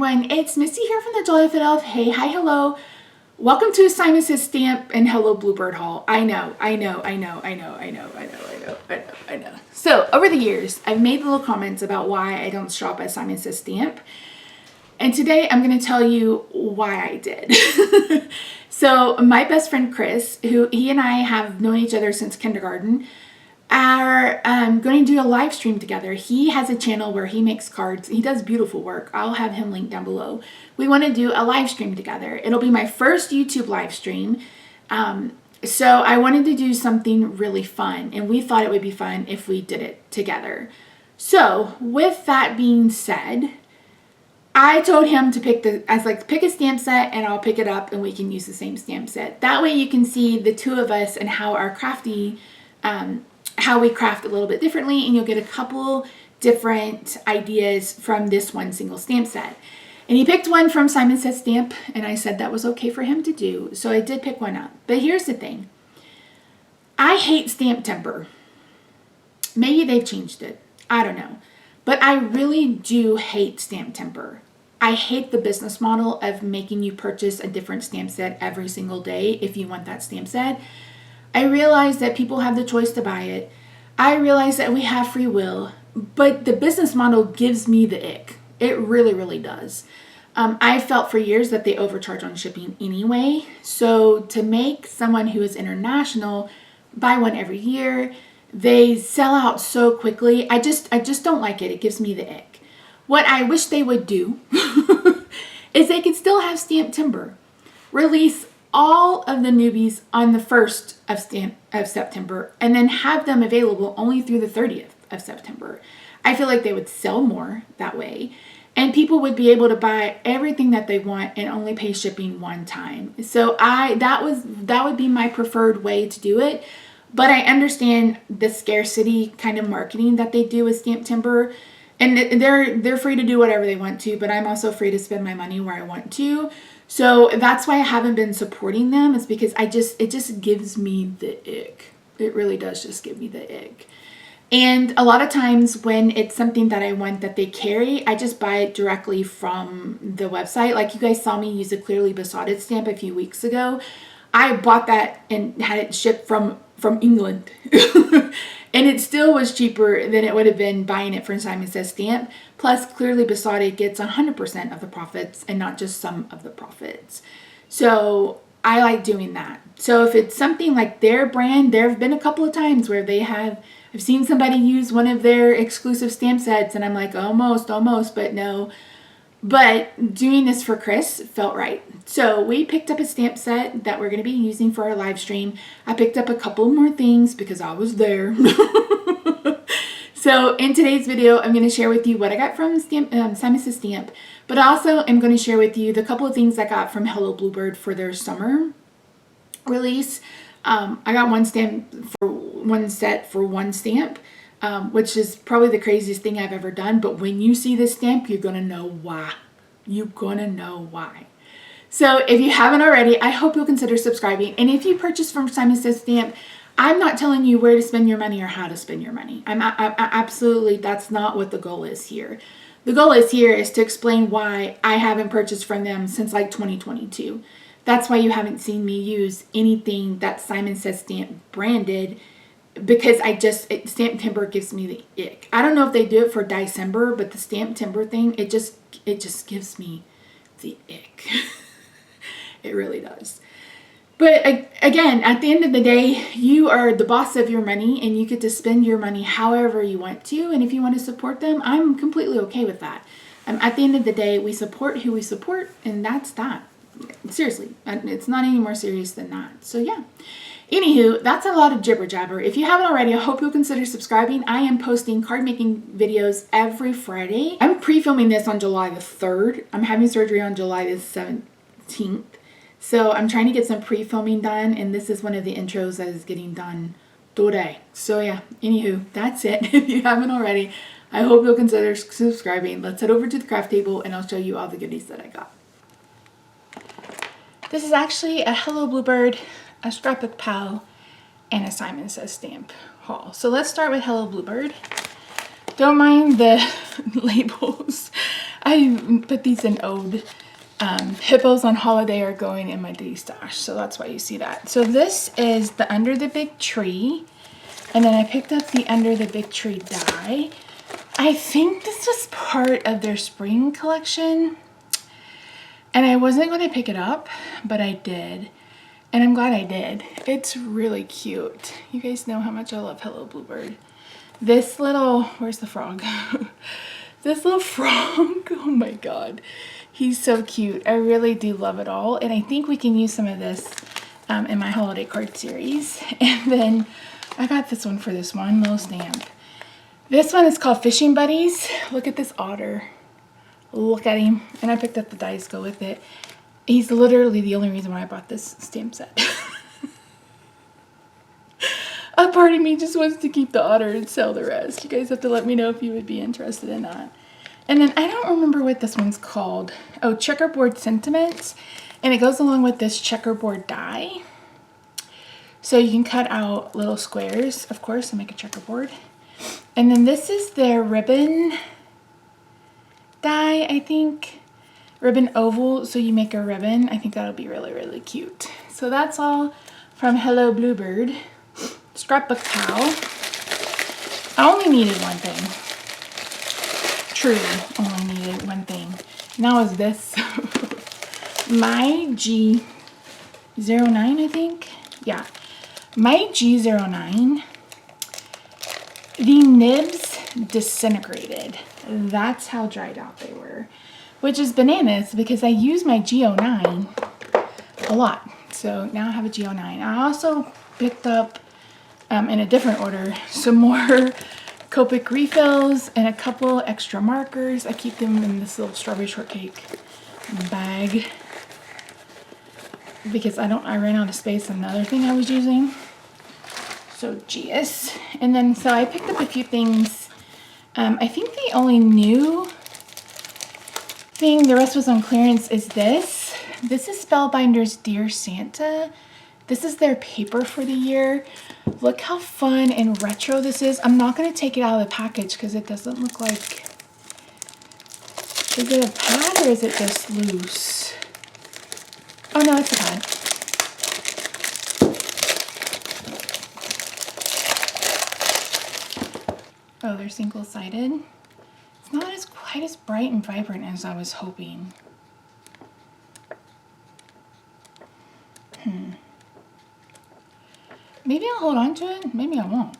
everyone, it's Misty here from TheJollyFatElf. Hey, hi, hello. Welcome to Simon Says Stamp and Hello Bluebird haul. I know. So over the years, I've made little comments about why I don't shop at Simon Says Stamp. And today I'm going to tell you why I did. So my best friend Chris, who he and I have known each other since kindergarten, are going to do a live stream together. He has a channel where he makes cards. He does beautiful work. I'll have him linked down below. We want to do a live stream together. It'll be my first YouTube live stream. So I wanted to do something really fun, and we thought it would be fun if we did it together. So with that being said, I told him to pick pick a stamp set and I'll pick it up and we can use the same stamp set. That way you can see the two of us and how our how we craft a little bit differently, and you'll get a couple different ideas from this one single stamp set. And he picked one from Simon Says Stamp, and I said that was okay for him to do, so I did pick one up. But here's the thing. I hate Stamptember. Maybe they've changed it. I don't know. But I really do hate Stamptember. I hate the business model of making you purchase a different stamp set every single day if you want that stamp set. I realize that people have the choice to buy it. I realize that we have free will, but the business model gives me the ick. It really, really does. I felt for years that they overcharge on shipping anyway. So to make someone who is international buy one every year, they sell out so quickly. I just don't like it. It gives me the ick. What I wish they would do is they could still have Stamptember. Release all of the newbies on the 1st of September and then have them available only through the 30th of September. I feel like they would sell more that way, and people would be able to buy everything that they want and only pay shipping one time. So that would be my preferred way to do it. But I understand the scarcity kind of marketing that they do with Stamptember, and they're free to do whatever they want to, but I'm also free to spend my money where I want to. So that's why I haven't been supporting them, is because it just gives me the ick. It really does just give me the ick. And a lot of times when it's something that I want that they carry, I just buy it directly from the website. Like you guys saw me use a Clearly Besotted stamp a few weeks ago. I bought that and had it shipped from England. And it still was cheaper than it would have been buying it from Simon Says Stamp. Plus, Clearly Besotted gets 100% of the profits and not just some of the profits. So I like doing that. So if it's something like their brand, there have been a couple of times where I've seen somebody use one of their exclusive stamp sets and I'm like, almost, but no. But doing this for Chris felt right. So we picked up a stamp set that we're going to be using for our live stream. I picked up a couple more things because I was there. So in today's video, I'm going to share with you what I got from Simon Says Stamp, but also I'm going to share with you the couple of things I got from Hello Bluebird for their summer release. I got one set for one stamp. Which is probably the craziest thing I've ever done. But when you see this stamp, you're going to know why. You're going to know why. So if you haven't already, I hope you'll consider subscribing. And if you purchase from Simon Says Stamp, I'm not telling you where to spend your money or how to spend your money. I absolutely, that's not what the goal is here. The goal is here is to explain why I haven't purchased from them since like 2022. That's why you haven't seen me use anything that Simon Says Stamp branded, because Stamptember gives me the ick. I don't know if they do it for December, but the Stamptember thing, it just gives me the ick. It really does. But again, at the end of the day, you are the boss of your money and you get to spend your money however you want to. And if you want to support them, I'm completely okay with that. At the end of the day, we support who we support, and that's that. Seriously, it's not any more serious than that. So yeah. Anywho, that's a lot of jibber jabber. If you haven't already, I hope you'll consider subscribing. I am posting card making videos every Friday. I'm pre-filming this on July the 3rd. I'm having surgery on July the 17th. So I'm trying to get some pre-filming done, and this is one of the intros that is getting done today. So yeah, anywho, that's it. If you haven't already, I hope you'll consider subscribing. Let's head over to the craft table and I'll show you all the goodies that I got. This is actually a Hello Bluebird, a Scrapbook Pal, and a Simon Says Stamp haul. So let's start with Hello Bluebird. Don't mind the labels. I put these in ode. Hippos on holiday are going in my day stash, so that's why you see that. So this is the Under the Big Tree, and then I picked up the Under the Big Tree die. I think this was part of their spring collection, and I wasn't going to pick it up, but I did, and I'm glad I did. It's really cute. You guys know how much I love Hello Bluebird. This little, where's the frog? This little frog, oh my god. He's so cute. I really do love it all. And I think we can use some of this in my holiday card series. And then I got this one for this one little stamp. This one is called Fishing Buddies. Look at this otter. Look at him. And I picked up the dies to go with it. He's literally the only reason why I bought this stamp set. A part of me just wants to keep the otter and sell the rest. You guys have to let me know if you would be interested in that. And then I don't remember what this one's called. Oh, Checkerboard Sentiments. And it goes along with this checkerboard die. So you can cut out little squares, of course, and make a checkerboard. And then this is their ribbon die, I think. Ribbon oval, so you make a ribbon. I think that'll be really, really cute. So that's all from Hello Bluebird. Scrapbook towel. I only needed one thing. Truly only needed one thing. And that was this. My G09, I think. Yeah. My G09. The nibs disintegrated. That's how dried out they were. Which is bananas because I use my G09 a lot. So now I have a G09. I also picked up, in a different order, some more Copic refills and a couple extra markers. I keep them in this little strawberry shortcake bag because I ran out of space on another thing I was using. So geez. And then so I picked up a few things. I think the only new thing, the rest was on clearance, is this. This is Spellbinder's Dear Santa. This is their paper for the year. Look how fun and retro this is. I'm not going to take it out of the package because it doesn't look like... Is it a pad or is it just loose? Oh no, it's a pad. Oh, they're single-sided. It's not quite as bright and vibrant as I was hoping. Maybe I'll hold on to it. Maybe I won't.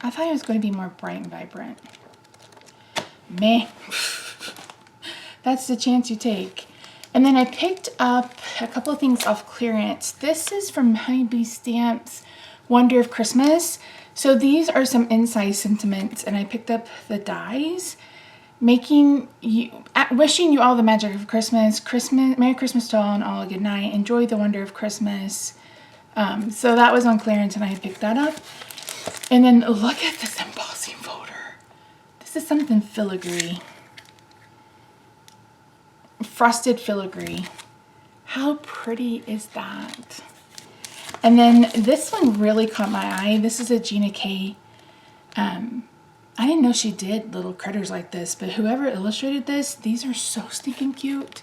I thought it was going to be more bright and vibrant. Meh. That's the chance you take. And then I picked up a couple of things off clearance. This is from Honeybee Stamps Wonder of Christmas. So these are some inside sentiments, and I picked up the dies. Wishing you all the magic of Christmas. Merry Christmas to all and all a good night. Enjoy the wonder of Christmas. So that was on clearance and I picked that up. And then look at this embossing folder. This is something filigree. Frosted filigree. How pretty is that? And then this one really caught my eye. This is a Gina K. I didn't know she did little critters like this, but whoever illustrated this, these are so stinking cute.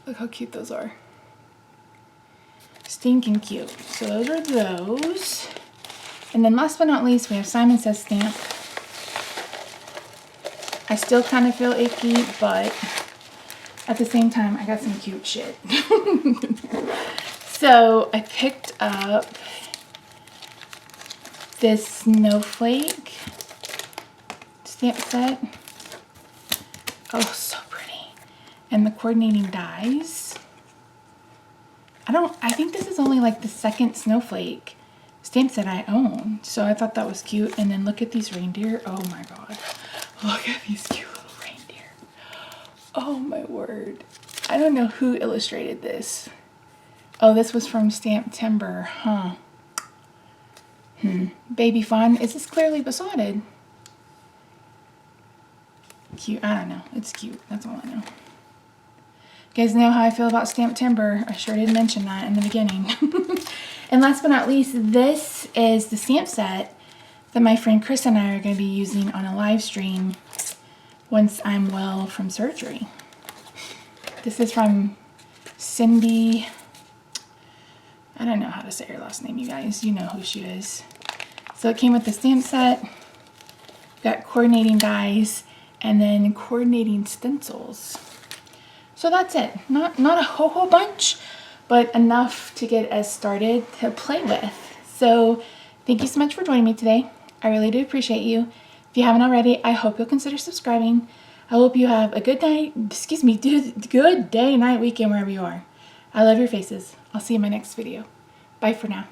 Look how cute those are. Stinking cute. So those are those. And then last but not least, we have Simon Says Stamp. I still kind of feel icky, but at the same time, I got some cute shit. So I picked up this snowflake stamp set. Oh, so pretty. And the coordinating dies. I think this is only like the second snowflake stamp set I own. So I thought that was cute. And then look at these reindeer. Oh my god. Look at these cute little reindeer. Oh my word. I don't know who illustrated this. Oh, this was from Stamptember, huh? Baby fun. Is this clearly besotted? Cute. I don't know. It's cute. That's all I know. You guys know how I feel about Stamptember. I sure did mention that in the beginning. And last but not least, this is the stamp set that my friend Chris and I are going to be using on a live stream once I'm well from surgery. This is from Cindy. I don't know how to say her last name, you guys. You know who she is. So it came with the stamp set, got coordinating dies, and then coordinating stencils. So that's it. Not a whole bunch, but enough to get us started to play with. So thank you so much for joining me today. I really do appreciate you. If you haven't already, I hope you'll consider subscribing. I hope you have a good night, good day, night, weekend, wherever you are. I love your faces. I'll see you in my next video. Bye for now.